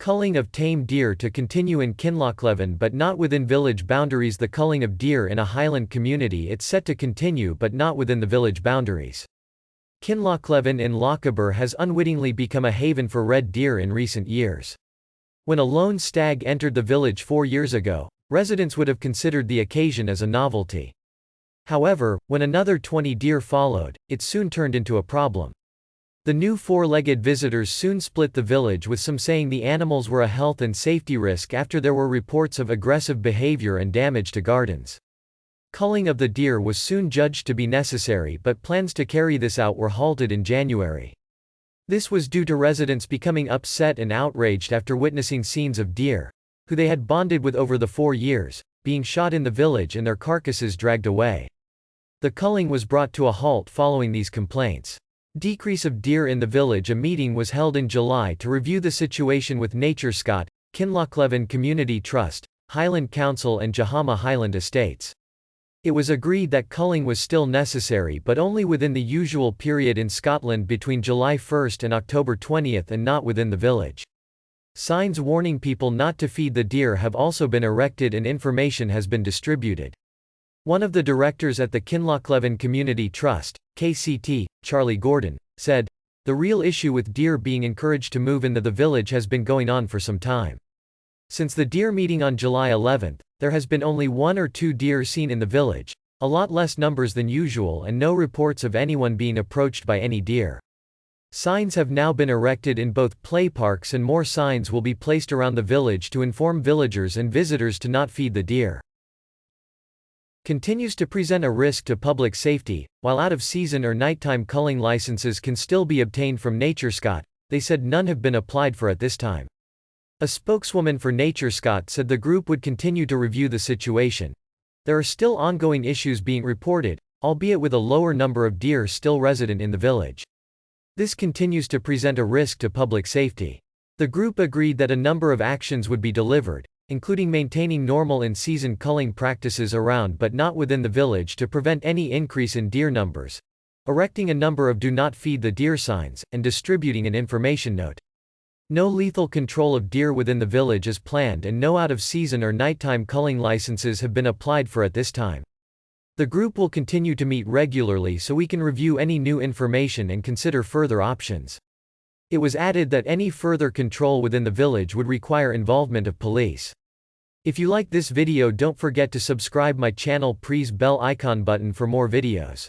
Culling of tame deer to continue in Kinlochleven but not within village boundaries. The culling of deer in a highland community it's set to continue but not within the village boundaries. Kinlochleven in Lochaber has unwittingly become a haven for red deer in recent years. When a lone stag entered the village 4 years ago, residents would have considered the occasion as a novelty. However, when another 20 deer followed, it soon turned into a problem. The new four-legged visitors soon split the village, with some saying the animals were a health and safety risk after there were reports of aggressive behavior and damage to gardens. Culling of the deer was soon judged to be necessary, but plans to carry this out were halted in January. This was due to residents becoming upset and outraged after witnessing scenes of deer, who they had bonded with over the 4 years, being shot in the village and their carcasses dragged away. The culling was brought to a halt following these complaints. Decrease of deer in the village. A meeting was held in July to review the situation with Nature Scott, Kinlochleven Community Trust, Highland Council and Jahama Highland Estates. It was agreed that culling was still necessary but only within the usual period in Scotland between July 1 and October 20 and not within the village. Signs warning people not to feed the deer have also been erected and information has been distributed. One of the directors at the Kinlochleven Community Trust, KCT, Charlie Gordon, said, "The real issue with deer being encouraged to move into the village has been going on for some time. Since the deer meeting on July 11, there has been only 1 or 2 deer seen in the village, a lot less numbers than usual, and no reports of anyone being approached by any deer. Signs have now been erected in both play parks and more signs will be placed around the village to inform villagers and visitors to not feed the deer." Continues to present a risk to public safety. While out-of-season or nighttime culling licenses can still be obtained from Nature Scott, they said none have been applied for at this time. A spokeswoman for Nature Scott said the group would continue to review the situation. There are still ongoing issues being reported, albeit with a lower number of deer still resident in the village. This continues to present a risk to public safety. The group agreed that a number of actions would be delivered, including maintaining normal in-season culling practices around but not within the village to prevent any increase in deer numbers, erecting a number of "do not feed the deer" signs, and distributing an information note. No lethal control of deer within the village is planned and no out-of-season or nighttime culling licenses have been applied for at this time. The group will continue to meet regularly so we can review any new information and consider further options. It was added that any further control within the village would require involvement of police. If you like this video, don't forget to subscribe my channel, press bell icon button for more videos.